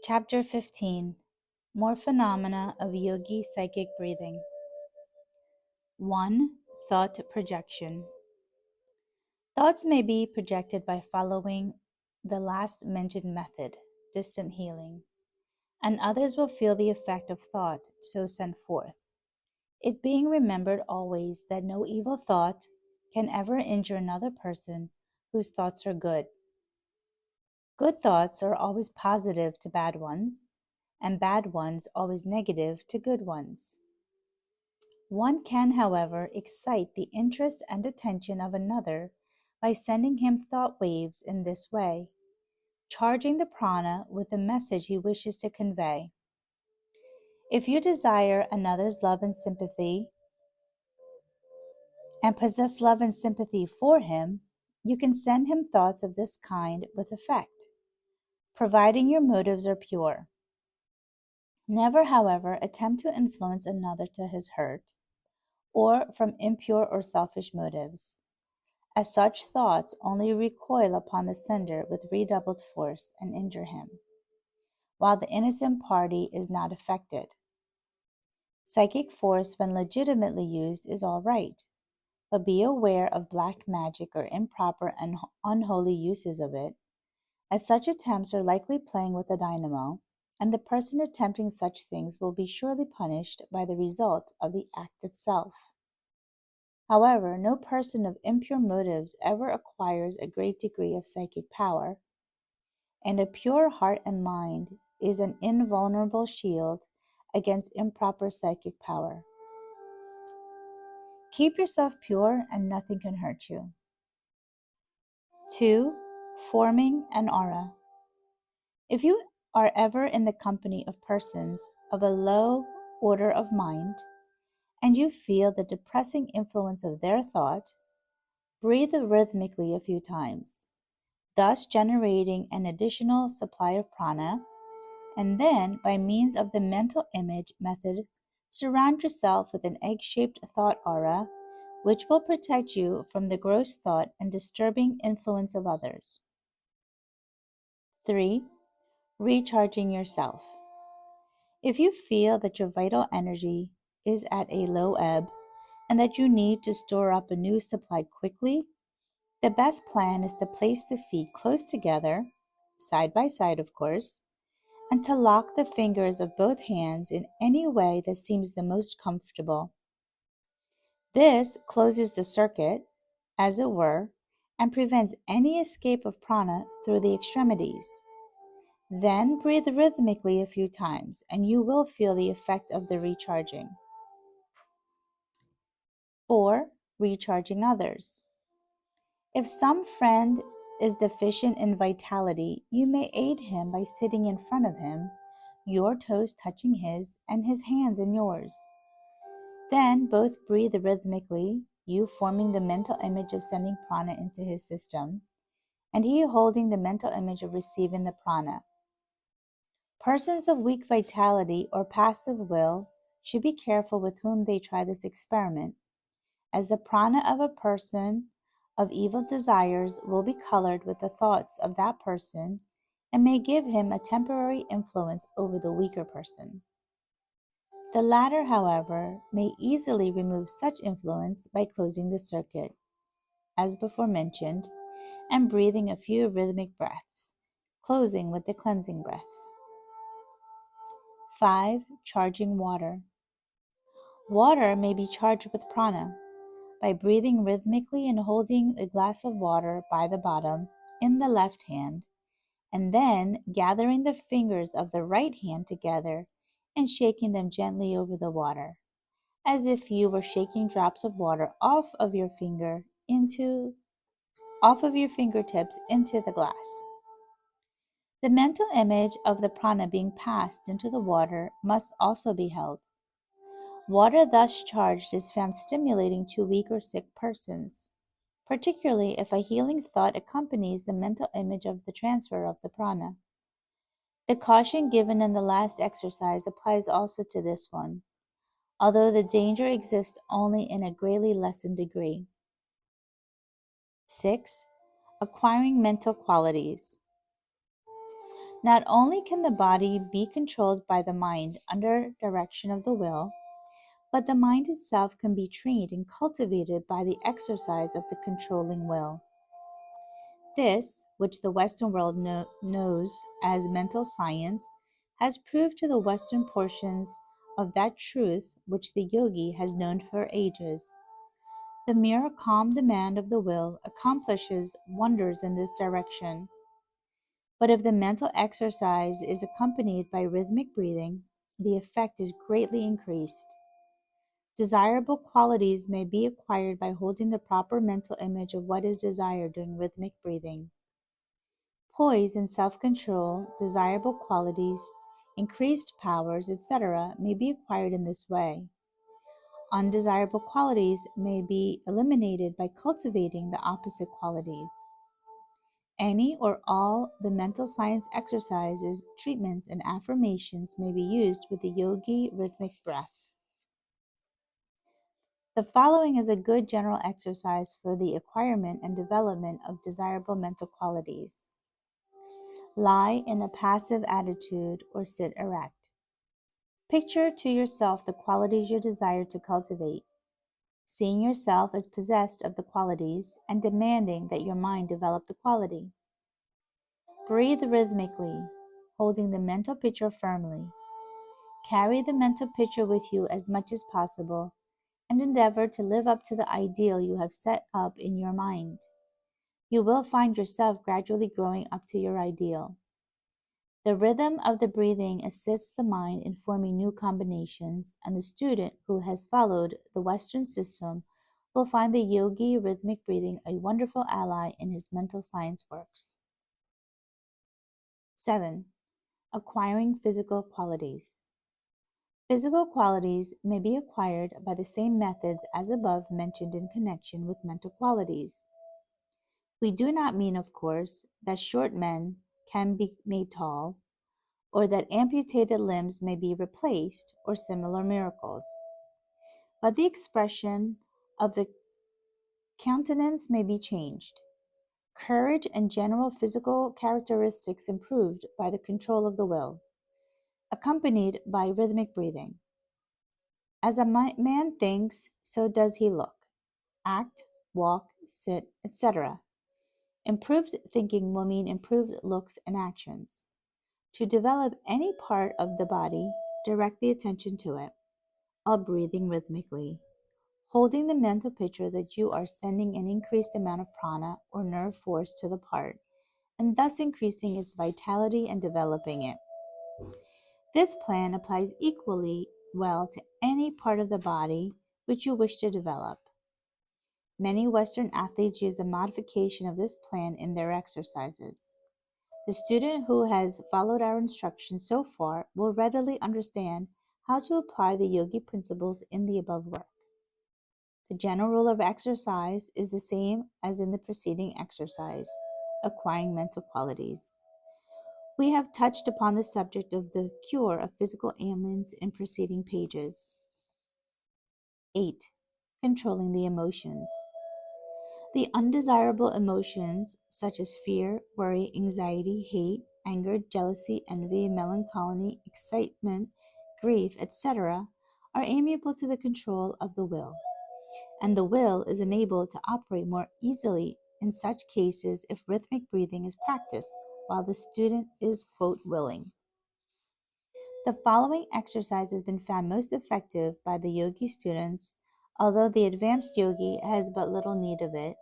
Chapter 15. More Phenomena of Yogi Psychic Breathing. 1. Thought Projection. Thoughts may be projected by following the last mentioned method, distant healing, and others will feel the effect of thought so sent forth. It being remembered always that no evil thought can ever injure another person whose thoughts are good. Good thoughts are always positive to bad ones, and bad ones always negative to good ones. One can, however, excite the interest and attention of another by sending him thought waves in this way, charging the prana with the message he wishes to convey. If you desire another's love and sympathy, and possess love and sympathy for him, you can send him thoughts of this kind with effect, providing your motives are pure. Never, however, attempt to influence another to his hurt, or from impure or selfish motives, as such thoughts only recoil upon the sender with redoubled force and injure him, while the innocent party is not affected. Psychic force, when legitimately used, is all right, but be aware of black magic or improper and unholy uses of it, as such attempts are likely playing with a dynamo, and the person attempting such things will be surely punished by the result of the act itself. However, no person of impure motives ever acquires a great degree of psychic power, and a pure heart and mind is an invulnerable shield against improper psychic power. Keep yourself pure and nothing can hurt you. 2. Forming an aura. If you are ever in the company of persons of a low order of mind, and you feel the depressing influence of their thought, breathe rhythmically a few times, thus generating an additional supply of prana, and then, by means of the mental image method, surround yourself with an egg-shaped thought aura, which will protect you from the gross thought and disturbing influence of others. 3. Recharging yourself. If you feel that your vital energy is at a low ebb and that you need to store up a new supply quickly, the best plan is to place the feet close together, side by side of course, and to lock the fingers of both hands in any way that seems the most comfortable. This closes the circuit, as it were, and prevents any escape of prana through the extremities. Then breathe rhythmically a few times, and you will feel the effect of the recharging. 4. Recharging others. If some friend is deficient in vitality, you may aid him by sitting in front of him, your toes touching his and his hands in yours. Then both breathe rhythmically, you forming the mental image of sending prana into his system, and he holding the mental image of receiving the prana. Persons of weak vitality or passive will should be careful with whom they try this experiment, as the prana of a person of evil desires will be colored with the thoughts of that person and may give him a temporary influence over the weaker person. The latter, however, may easily remove such influence by closing the circuit, as before mentioned, and breathing a few rhythmic breaths, closing with the cleansing breath. 5. Charging water. Water may be charged with prana by breathing rhythmically and holding a glass of water by the bottom in the left hand, and then gathering the fingers of the right hand together and shaking them gently over the water, as if you were shaking drops of water off of your fingertips into the glass. The mental image of the prana being passed into the water must also be held. Water thus charged is found stimulating to weak or sick persons, particularly if a healing thought accompanies the mental image of the transfer of the prana. The caution given in the last exercise applies also to this one, although the danger exists only in a greatly lessened degree. 6. Acquiring mental qualities. Not only can the body be controlled by the mind under direction of the will, but the mind itself can be trained and cultivated by the exercise of the controlling will. This, which the Western world knows as mental science, has proved to the Western portions of that truth which the yogi has known for ages. The mere calm demand of the will accomplishes wonders in this direction. But if the mental exercise is accompanied by rhythmic breathing, the effect is greatly increased. Desirable qualities may be acquired by holding the proper mental image of what is desired during rhythmic breathing. Poise and self-control, desirable qualities, increased powers, etc., may be acquired in this way. Undesirable qualities may be eliminated by cultivating the opposite qualities. Any or all the mental science exercises, treatments, and affirmations may be used with the yogi rhythmic breath. The following is a good general exercise for the acquirement and development of desirable mental qualities. Lie in a passive attitude or sit erect. Picture to yourself the qualities you desire to cultivate, seeing yourself as possessed of the qualities and demanding that your mind develop the quality. Breathe rhythmically, holding the mental picture firmly. Carry the mental picture with you as much as possible and endeavor to live up to the ideal you have set up in your mind. You will find yourself gradually growing up to your ideal. The rhythm of the breathing assists the mind in forming new combinations, and the student who has followed the Western system will find the yogi rhythmic breathing a wonderful ally in his mental science works. 7. Acquiring physical qualities. Physical qualities may be acquired by the same methods as above mentioned in connection with mental qualities. We do not mean, of course, that short men can be made tall, or that amputated limbs may be replaced, or similar miracles. But the expression of the countenance may be changed. Courage and general physical characteristics improved by the control of the will, accompanied by rhythmic breathing. As a man thinks, so does he look, act, walk, sit, etc. Improved thinking will mean improved looks and actions. To develop any part of the body, direct the attention to it, while breathing rhythmically, holding the mental picture that you are sending an increased amount of prana or nerve force to the part, and thus increasing its vitality and developing it. This plan applies equally well to any part of the body which you wish to develop. Many Western athletes use a modification of this plan in their exercises. The student who has followed our instructions so far will readily understand how to apply the yogi principles in the above work. The general rule of exercise is the same as in the preceding exercise, acquiring mental qualities. We have touched upon the subject of the cure of physical ailments in preceding pages. 8. Controlling the emotions. The undesirable emotions, such as fear, worry, anxiety, hate, anger, jealousy, envy, melancholy, excitement, grief, etc., are amiable to the control of the will, and the will is enabled to operate more easily in such cases if rhythmic breathing is practiced while the student is, quote, willing. The following exercise has been found most effective by the yogi students, although the advanced yogi has but little need of it,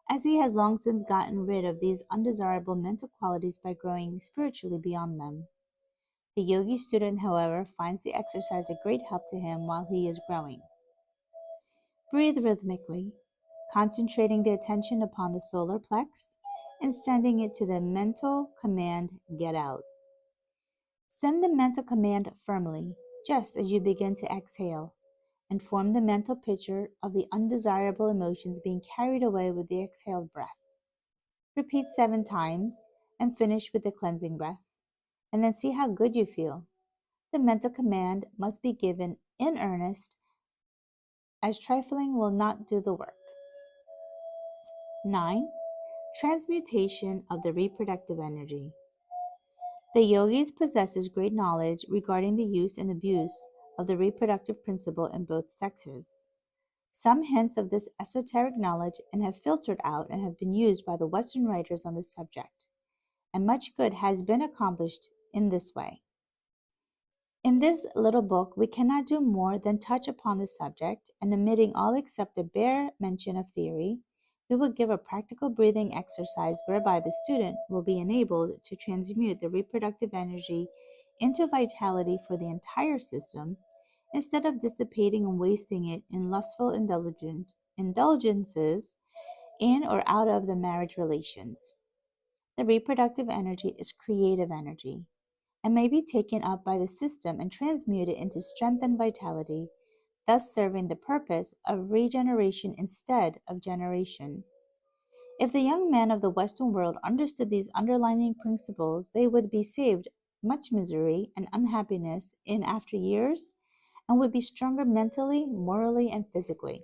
as he has long since gotten rid of these undesirable mental qualities by growing spiritually beyond them. The yogi student, however, finds the exercise a great help to him while he is growing. Breathe rhythmically, concentrating the attention upon the solar plex and sending it to the mental command, get out. Send the mental command firmly, just as you begin to exhale, and form the mental picture of the undesirable emotions being carried away with the exhaled breath. Repeat 7 times and finish with the cleansing breath, and then see how good you feel. The mental command must be given in earnest, as trifling will not do the work. 9. Transmutation of the reproductive energy. The yogis possesses great knowledge regarding the use and abuse of the reproductive principle in both sexes. Some hints of this esoteric knowledge and have filtered out and have been used by the Western writers on this subject, and much good has been accomplished in this way. In this little book, we cannot do more than touch upon the subject, and omitting all except a bare mention of theory, we will give a practical breathing exercise whereby the student will be enabled to transmute the reproductive energy into vitality for the entire system, instead of dissipating and wasting it in lustful indulgences in or out of the marriage relations. The reproductive energy is creative energy and may be taken up by the system and transmuted into strength and vitality, thus serving the purpose of regeneration instead of generation. If the young men of the Western world understood these underlying principles, they would be saved much misery and unhappiness in after years and would be stronger mentally, morally, and physically.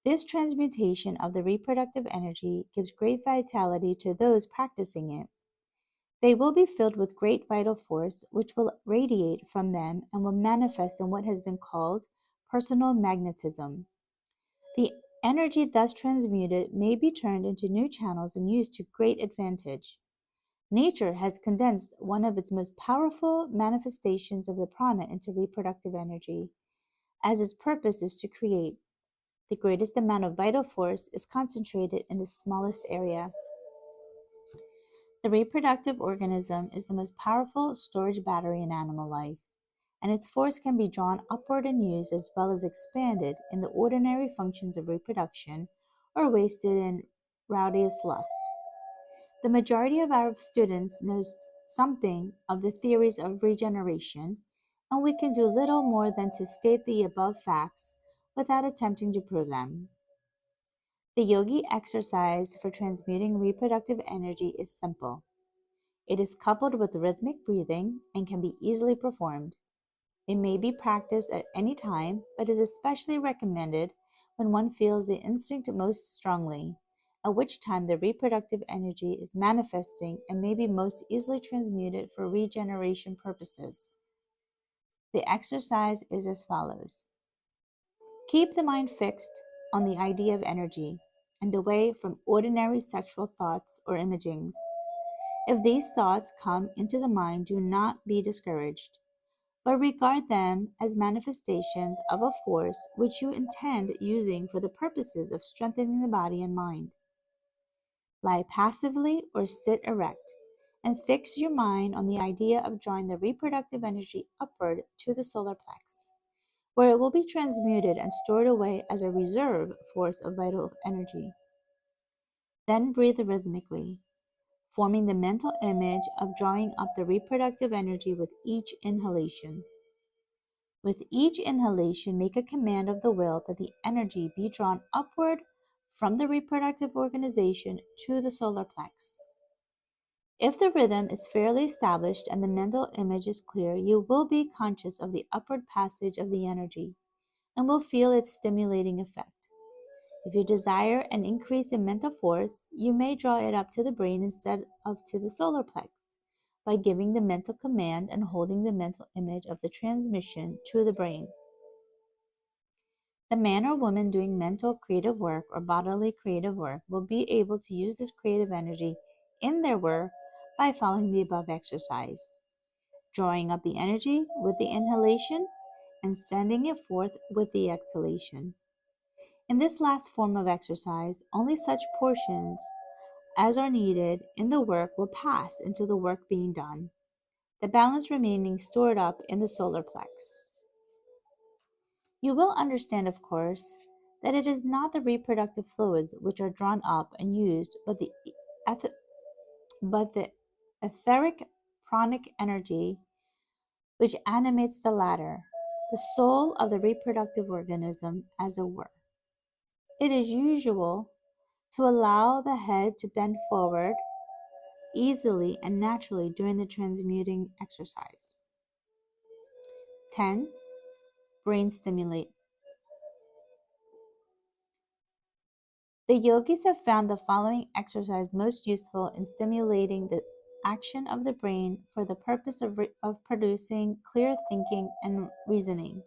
This transmutation of the reproductive energy gives great vitality to those practicing it. They will be filled with great vital force, which will radiate from them and will manifest in what has been called personal magnetism. The energy thus transmuted may be turned into new channels and used to great advantage. Nature has condensed one of its most powerful manifestations of the prana into reproductive energy, as its purpose is to create. The greatest amount of vital force is concentrated in the smallest area. The reproductive organism is the most powerful storage battery in animal life, and its force can be drawn upward and used as well as expanded in the ordinary functions of reproduction or wasted in rowdiest lust. The majority of our students knows something of the theories of regeneration, and we can do little more than to state the above facts without attempting to prove them. The yogi exercise for transmuting reproductive energy is simple. It is coupled with rhythmic breathing and can be easily performed. It may be practiced at any time, but is especially recommended when one feels the instinct most strongly, at which time the reproductive energy is manifesting and may be most easily transmuted for regeneration purposes. The exercise is as follows. Keep the mind fixed on the idea of energy and away from ordinary sexual thoughts or imagings. If these thoughts come into the mind, do not be discouraged, but regard them as manifestations of a force which you intend using for the purposes of strengthening the body and mind. Lie passively or sit erect, and fix your mind on the idea of drawing the reproductive energy upward to the solar plex, where it will be transmuted and stored away as a reserve force of vital energy. Then breathe rhythmically, forming the mental image of drawing up the reproductive energy with each inhalation. With each inhalation, make a command of the will that the energy be drawn upward from the reproductive organization to the solar plex. If the rhythm is fairly established and the mental image is clear, you will be conscious of the upward passage of the energy and will feel its stimulating effect. If you desire an increase in mental force, you may draw it up to the brain instead of to the solar plex by giving the mental command and holding the mental image of the transmission to the brain. The man or woman doing mental creative work or bodily creative work will be able to use this creative energy in their work by following the above exercise, drawing up the energy with the inhalation and sending it forth with the exhalation. In this last form of exercise, only such portions as are needed in the work will pass into the work being done, the balance remaining stored up in the solar plex. You will understand, of course, that it is not the reproductive fluids which are drawn up and used, but the etheric pranic energy which animates the latter, the soul of the reproductive organism, as it were. It is usual to allow the head to bend forward easily and naturally during the transmuting exercise. 10. Brain stimulate. The yogis have found the following exercise most useful in stimulating the action of the brain for the purpose of producing clear thinking and reasoning.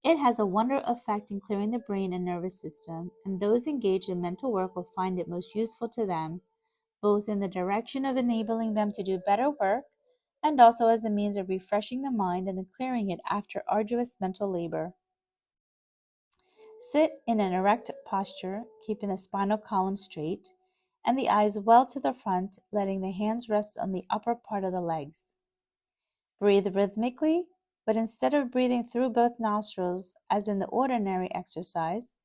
It has a wonderful effect in clearing the brain and nervous system, and those engaged in mental work will find it most useful to them, both in the direction of enabling them to do better work and also as a means of refreshing the mind and clearing it after arduous mental labor. Sit in an erect posture, keeping the spinal column straight and the eyes well to the front, letting the hands rest on the upper part of the legs. Breathe rhythmically, but instead of breathing through both nostrils as in the ordinary exercise,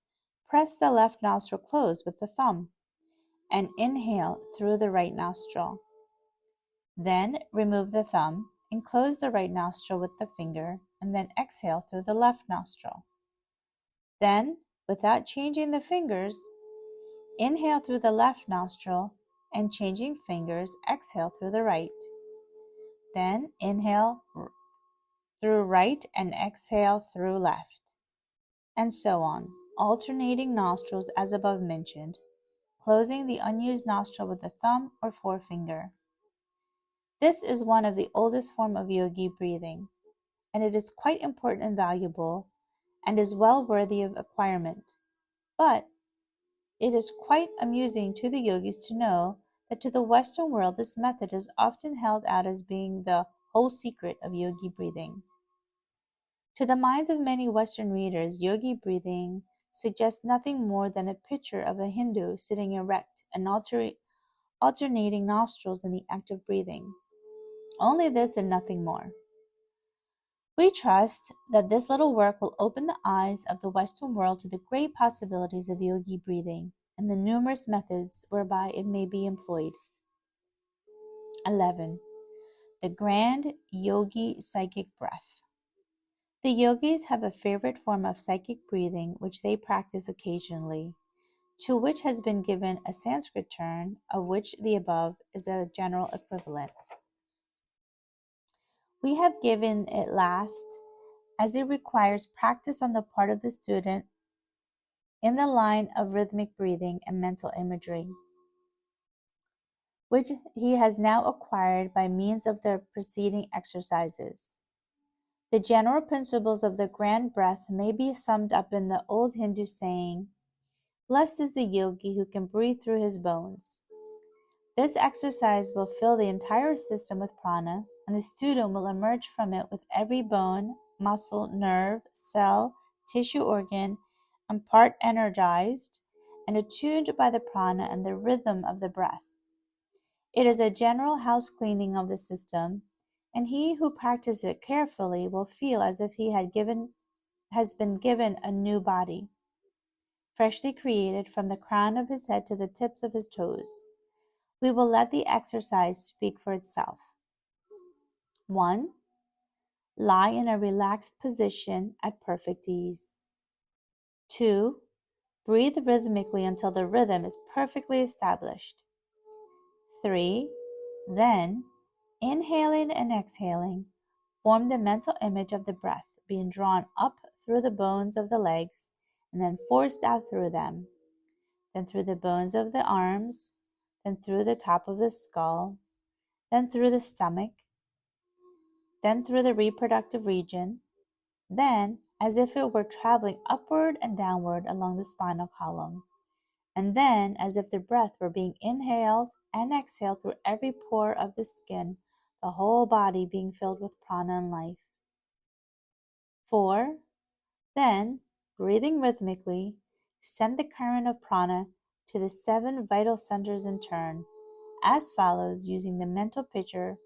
press the left nostril closed with the thumb and inhale through the right nostril. Then remove the thumb and close the right nostril with the finger and then exhale through the left nostril. Then, without changing the fingers, inhale through the left nostril and changing fingers, exhale through the right. Then inhale through right and exhale through left. And so on, alternating nostrils as above mentioned, closing the unused nostril with the thumb or forefinger. This is one of the oldest forms of yogi breathing, and it is quite important and valuable and is well worthy of acquirement. But it is quite amusing to the yogis to know that to the Western world this method is often held out as being the whole secret of yogi breathing. To the minds of many Western readers, yogi breathing suggests nothing more than a picture of a Hindu sitting erect and alternating nostrils in the act of breathing. Only this and nothing more. We trust that this little work will open the eyes of the Western world to the great possibilities of yogi breathing and the numerous methods whereby it may be employed. 11. The grand yogi psychic breath. The yogis have a favorite form of psychic breathing which they practice occasionally, to which has been given a Sanskrit term, of which the above is a general equivalent. We have given it last, as it requires practice on the part of the student in the line of rhythmic breathing and mental imagery, which he has now acquired by means of the preceding exercises. The general principles of the grand breath may be summed up in the old Hindu saying, "Blessed is the yogi who can breathe through his bones." This exercise will fill the entire system with prana, and the student will emerge from it with every bone, muscle, nerve, cell, tissue organ, and part energized and attuned by the prana and the rhythm of the breath. It is a general house cleaning of the system, and he who practices it carefully will feel as if he has been given a new body, freshly created from the crown of his head to the tips of his toes. We will let the exercise speak for itself. 1. Lie in a relaxed position at perfect ease. 2. Breathe rhythmically until the rhythm is perfectly established. 3. Then, inhaling and exhaling, form the mental image of the breath being drawn up through the bones of the legs and then forced out through them, then through the bones of the arms, then through the top of the skull, then through the stomach, then through the reproductive region, then as if it were traveling upward and downward along the spinal column, and then as if the breath were being inhaled and exhaled through every pore of the skin, the whole body being filled with prana and life. 4. Then, breathing rhythmically, send the current of prana to the 7 vital centers in turn, as follows, using the mental picture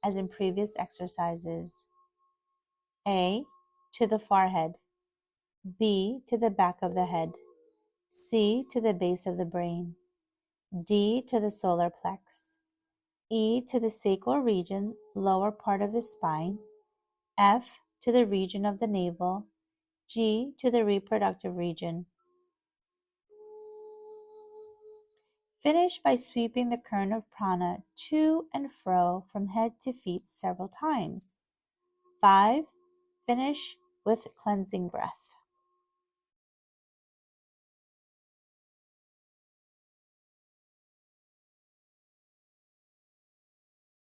as in previous exercises. A. To the forehead. B. To the back of the head. C. To the base of the brain. D. To the solar plex. E. To the sacral region, lower part of the spine. F. To the region of the navel. G. To the reproductive region. Finish by sweeping the current of prana to and fro from head to feet several times. 5. Finish with cleansing breath.